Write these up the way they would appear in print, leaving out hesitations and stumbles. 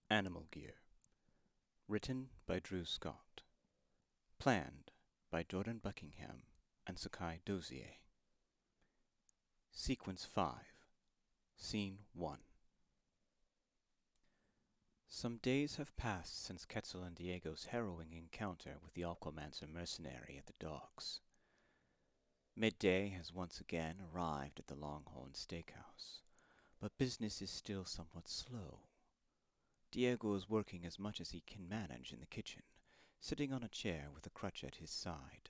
Animal Gear. Written by Drew Scott. Planned by Jordan Buckingham and Sakai Dozier. Sequence 5. Scene 1. Some days have passed since Quetzal and Diego's harrowing encounter with the Aquamancer mercenary at the docks. Midday has once again arrived at the Longhorn Steakhouse, but business is still somewhat slow. Diego is working as much as he can manage in the kitchen, sitting on a chair with a crutch at his side.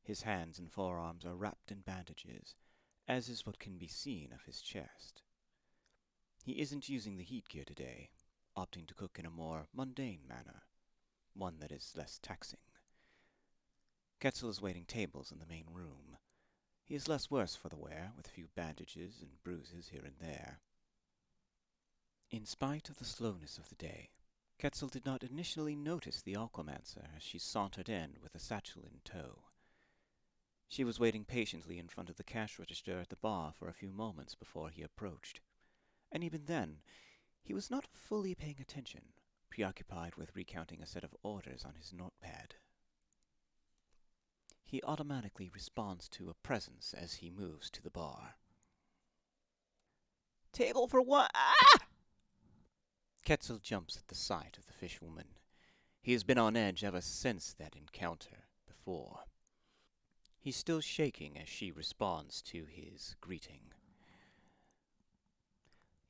His hands and forearms are wrapped in bandages, as is what can be seen of his chest. He isn't using the heat gear today, opting to cook in a more mundane manner, one that is less taxing. Quetzal is waiting tables in the main room. He is less worse for the wear, with a few bandages and bruises here and there. In spite of the slowness of the day, Quetzal did not initially notice the Aquamancer as she sauntered in with a satchel in tow. She was waiting patiently in front of the cash register at the bar for a few moments before he approached, and even then, he was not fully paying attention, preoccupied with recounting a set of orders on his notepad. He automatically responds to a presence as he moves to the bar. Table for one. Ah! Quetzal jumps at the sight of the fishwoman. He has been on edge ever since that encounter before. He's still shaking as she responds to his greeting.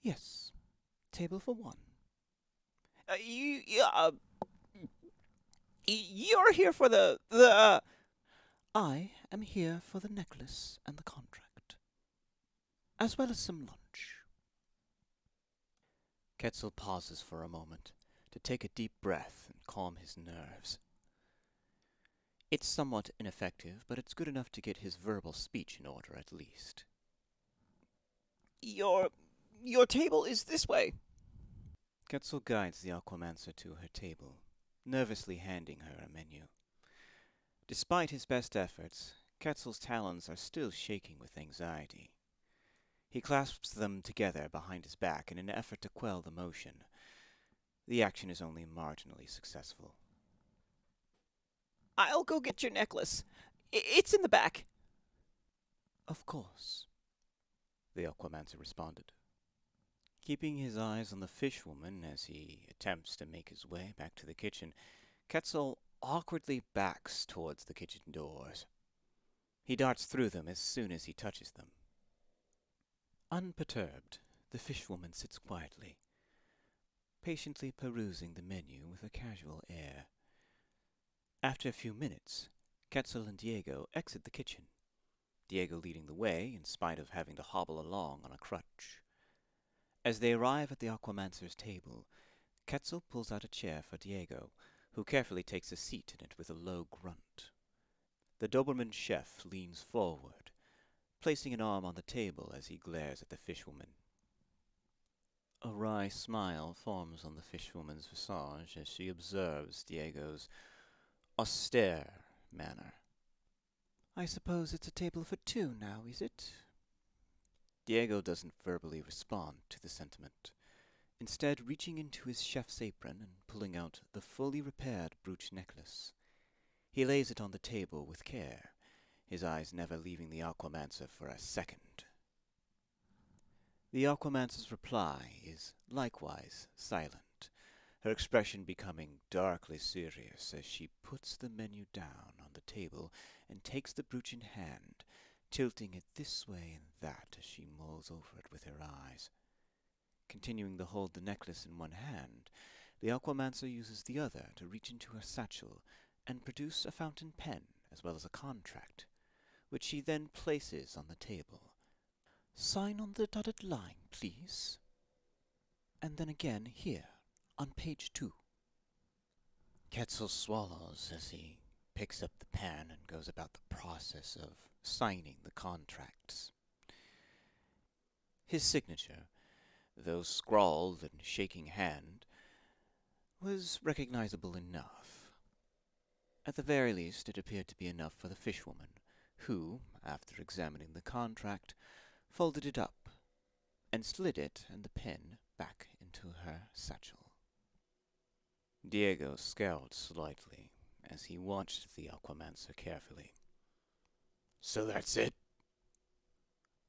Yes, table for one. You're here for the. I am here for the necklace and the contract, as well as some lunch. Quetzal pauses for a moment to take a deep breath and calm his nerves. It's somewhat ineffective, but it's good enough to get his verbal speech in order at least. Your table is this way. Quetzal guides the Aquamancer to her table, nervously handing her a menu. Despite his best efforts, Quetzal's talons are still shaking with anxiety. He clasps them together behind his back in an effort to quell the motion. The action is only marginally successful. I'll go get your necklace. It's in the back. Of course, the Aquamancer responded. Keeping his eyes on the fishwoman as he attempts to make his way back to the kitchen, Quetzal awkwardly backs towards the kitchen doors. He darts through them as soon as he touches them. Unperturbed, the fishwoman sits quietly, patiently perusing the menu with a casual air. After a few minutes, Quetzal and Diego exit the kitchen, Diego leading the way in spite of having to hobble along on a crutch. As they arrive at the Aquamancer's table, Quetzal pulls out a chair for Diego, who carefully takes a seat in it with a low grunt. The Doberman chef leans forward, placing an arm on the table as he glares at the fishwoman. A wry smile forms on the fishwoman's visage as she observes Diego's austere manner. I suppose it's a table for two now, is it? Diego doesn't verbally respond to the sentiment, instead reaching into his chef's apron and pulling out the fully repaired brooch necklace. He lays it on the table with care, his eyes never leaving the Aquamancer for a second. The Aquamancer's reply is likewise silent, her expression becoming darkly serious as she puts the menu down on the table and takes the brooch in hand, tilting it this way and that as she mulls over it with her eyes. Continuing to hold the necklace in one hand, the Aquamancer uses the other to reach into her satchel and produce a fountain pen as well as a contract, which she then places on the table. Sign on the dotted line, please. And then again here, on page 2. Quetzal swallows as he picks up the pen and goes about the process of signing the contracts. His signature, though scrawled and shaking hand, was recognizable enough. At the very least, it appeared to be enough for the fishwoman, who, after examining the contract, folded it up and slid it and the pen back into her satchel. Diego scowled slightly as he watched the Aquamancer carefully. "So that's it?"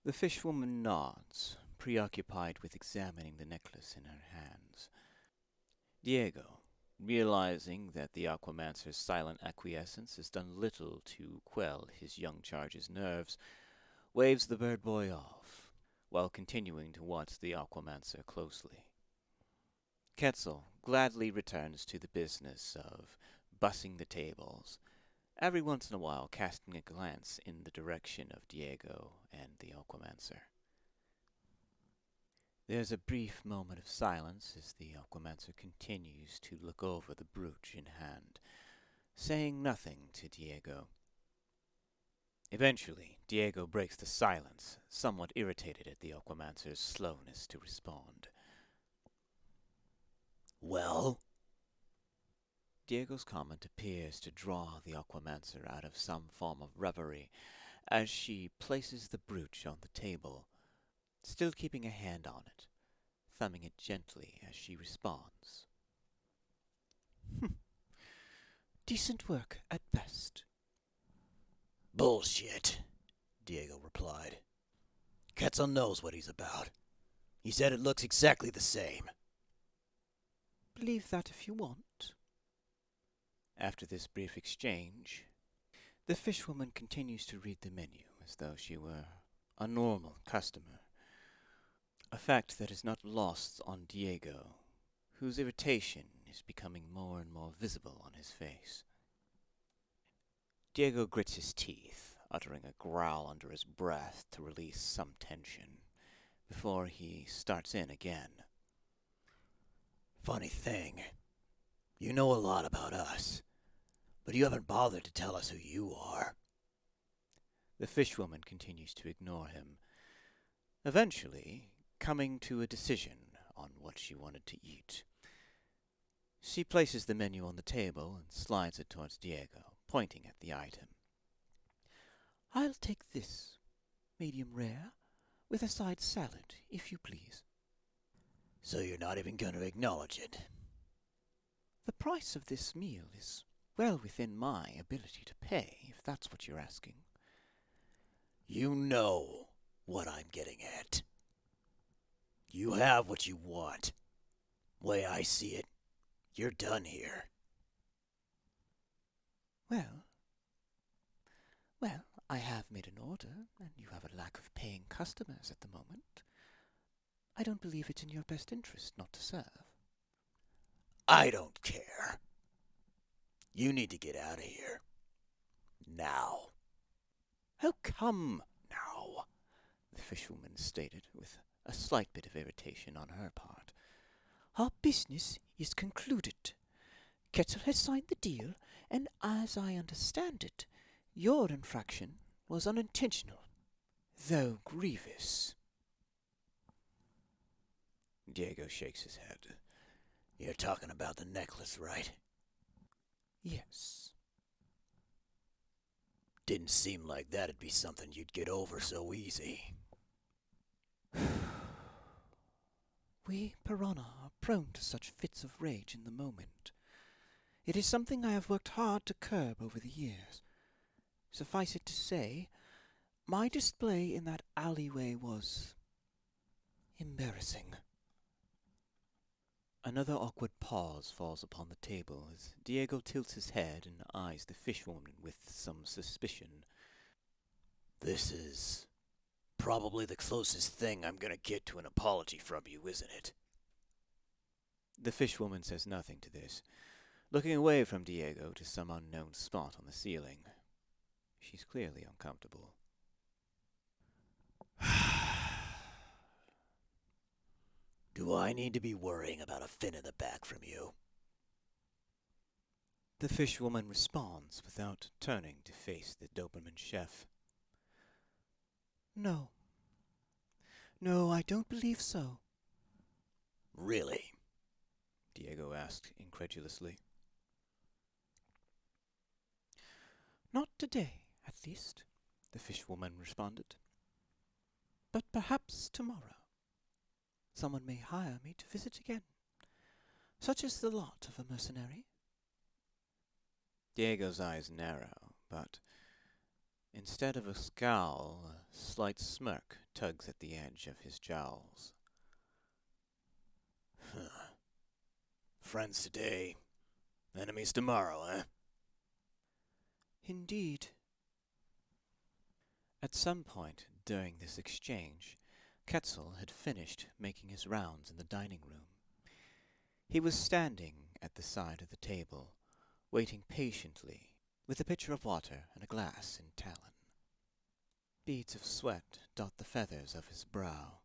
The fishwoman nods, preoccupied with examining the necklace in her hands. Diego, realizing that the Aquamancer's silent acquiescence has done little to quell his young charge's nerves, waves the bird boy off, while continuing to watch the Aquamancer closely. Quetzal gladly returns to the business of bussing the tables, every once in a while casting a glance in the direction of Diego and the Aquamancer. There's a brief moment of silence as the Aquamancer continues to look over the brooch in hand, saying nothing to Diego. Eventually, Diego breaks the silence, somewhat irritated at the Aquamancer's slowness to respond. Well? Diego's comment appears to draw the Aquamancer out of some form of reverie as she places the brooch on the table, still keeping a hand on it, thumbing it gently as she responds. Decent work at best. Bullshit, Diego replied. Quetzal knows what he's about. He said it looks exactly the same. Believe that if you want. After this brief exchange, the fishwoman continues to read the menu as though she were a normal customer, a fact that is not lost on Diego, whose irritation is becoming more and more visible on his face. Diego grits his teeth, uttering a growl under his breath to release some tension, before he starts in again. Funny thing, you know a lot about us, but you haven't bothered to tell us who you are. The fishwoman continues to ignore him, eventually coming to a decision on what she wanted to eat. She places the menu on the table and slides it towards Diego, pointing at the item. I'll take this, medium rare, with a side salad, if you please. So you're not even going to acknowledge it? The price of this meal is well within my ability to pay, if that's what you're asking. You know what I'm getting at. You have what you want. Way I see it, you're done here. Well, I have made an order, and you have a lack of paying customers at the moment. I don't believe it's in your best interest not to serve. I don't care. You need to get out of here. Now. Oh, come now, the fishwoman stated, with a slight bit of irritation on her part. Our business is concluded. Quetzal has signed the deal, and as I understand it, your infraction was unintentional, though grievous. Diego shakes his head. You're talking about the necklace, right? Yes. Didn't seem like that'd be something you'd get over so easy. We piranha are prone to such fits of rage in the moment. It is something I have worked hard to curb over the years. Suffice it to say, my display in that alleyway was embarrassing. Another awkward pause falls upon the table as Diego tilts his head and eyes the fishwoman with some suspicion. This is probably the closest thing I'm gonna get to an apology from you, isn't it? The fishwoman says nothing to this, looking away from Diego to some unknown spot on the ceiling. She's clearly uncomfortable. Do I need to be worrying about a fin in the back from you? The fishwoman responds without turning to face the Doberman chef. No. No, I don't believe so. Really? Diego asked incredulously. Not today, at least, the fishwoman responded. But perhaps tomorrow. Someone may hire me to visit again. Such is the lot of a mercenary. Diego's eyes narrow, but instead of a scowl, a slight smirk tugs at the edge of his jowls. Friends today, enemies tomorrow, eh? Indeed. At some point during this exchange, Quetzal had finished making his rounds in the dining room. He was standing at the side of the table, waiting patiently, with a pitcher of water and a glass in talon. Beads of sweat dot the feathers of his brow.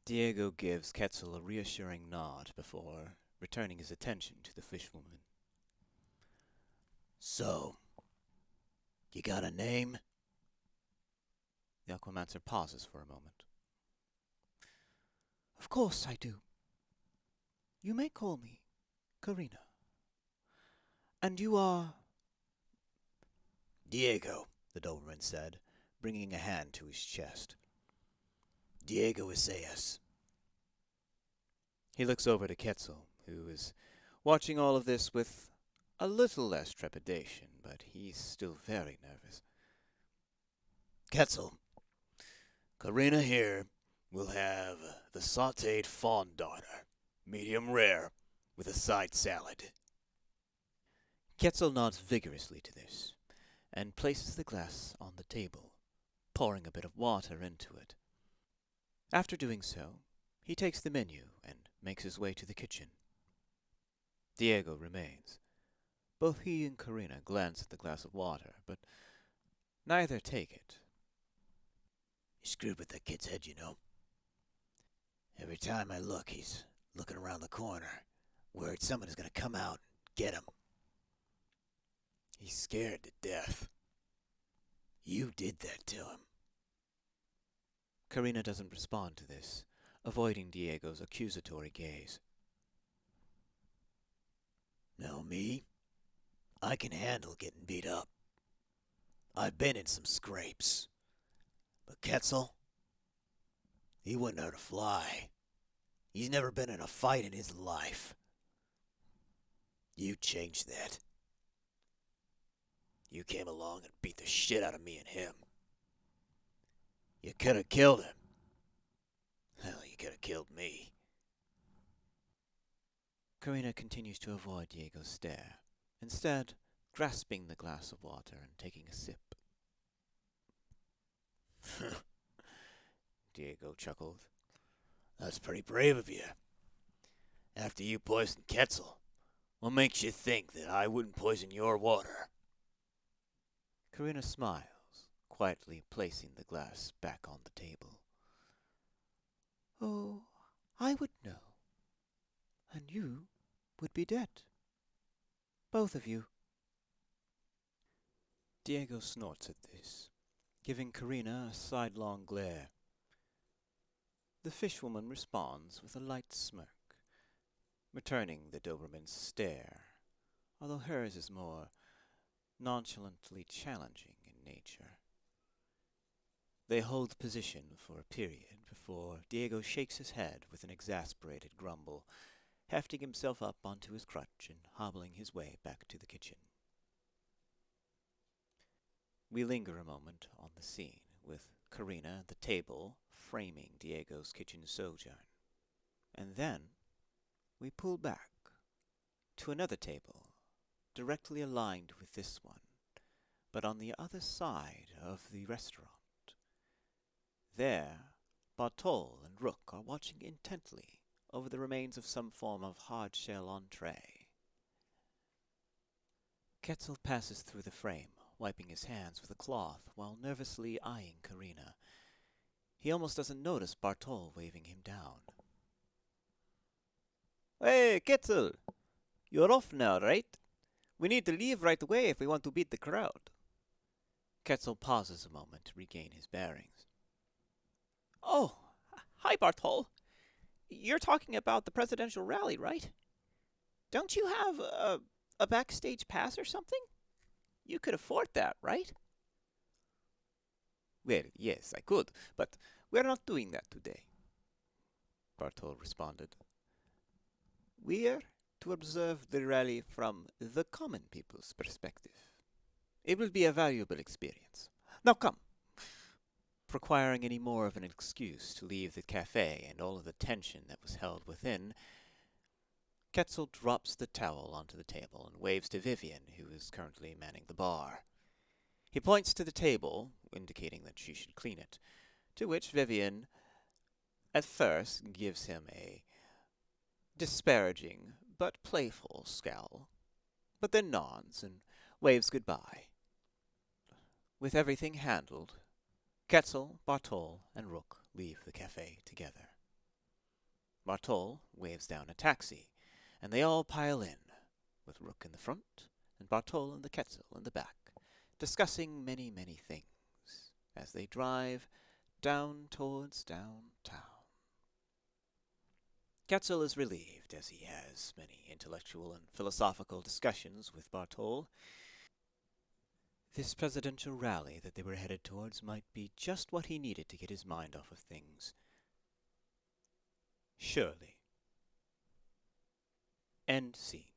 Diego gives Quetzal a reassuring nod before returning his attention to the fishwoman. So, you got a name? The Aquamancer pauses for a moment. Of course I do. You may call me Karina. And you are... Diego, the Doberman said, bringing a hand to his chest. Diego Isaias. He looks over to Quetzal, who is watching all of this with a little less trepidation, but he's still very nervous. Quetzal, Karina here will have the sautéed fawn daughter, medium rare, with a side salad. Quetzal nods vigorously to this, and places the glass on the table, pouring a bit of water into it. After doing so, he takes the menu and makes his way to the kitchen. Diego remains. Both he and Karina glance at the glass of water, but neither take it. You screwed with that kid's head, you know. Every time I look, he's looking around the corner, worried someone is going to come out and get him. He's scared to death. You did that to him. Karina doesn't respond to this, avoiding Diego's accusatory gaze. Now me, I can handle getting beat up. I've been in some scrapes. But Quetzal, he wouldn't hurt a fly. He's never been in a fight in his life. You changed that. You came along and beat the shit out of me and him. You could have killed him. Hell, you could have killed me. Karina continues to avoid Diego's stare, instead grasping the glass of water and taking a sip. Diego chuckled. That's pretty brave of you. After you poisoned Quetzal, what makes you think that I wouldn't poison your water? Karina smiles, quietly placing the glass back on the table. Oh, I would know. And you would be dead. Both of you. Diego snorts at this, giving Karina a sidelong glare. The fishwoman responds with a light smirk, returning the Doberman's stare, although hers is more nonchalantly challenging in nature. They hold position for a period before Diego shakes his head with an exasperated grumble, hefting himself up onto his crutch and hobbling his way back to the kitchen. We linger a moment on the scene, with Karina at the table framing Diego's kitchen sojourn. And then we pull back to another table, directly aligned with this one, but on the other side of the restaurant. There, Bartol and Rook are watching intently over the remains of some form of hard-shell entree. Quetzal passes through the frame, wiping his hands with a cloth while nervously eyeing Karina. He almost doesn't notice Bartol waving him down. Hey, Quetzal! You're off now, right? We need to leave right away if we want to beat the crowd. Quetzal pauses a moment to regain his bearings. Oh, hi, Bartol. You're talking about the presidential rally, right? Don't you have a backstage pass or something? You could afford that, right? Well, yes, I could, but we're not doing that today, Bartol responded. We're to observe the rally from the common people's perspective. It will be a valuable experience. Now come. Requiring any more of an excuse to leave the cafe and all of the tension that was held within, Quetzal drops the towel onto the table and waves to Vivian, who is currently manning the bar. He points to the table, indicating that she should clean it, to which Vivian at first gives him a disparaging but playful scowl, but then nods and waves goodbye. With everything handled, Quetzal, Bartol, and Rook leave the cafe together. Bartol waves down a taxi, and they all pile in, with Rook in the front and Bartol and the Quetzal in the back, discussing many, many things as they drive down towards downtown. Quetzal is relieved as he has many intellectual and philosophical discussions with Bartol. This presidential rally that they were headed towards might be just what he needed to get his mind off of things. Surely. End scene.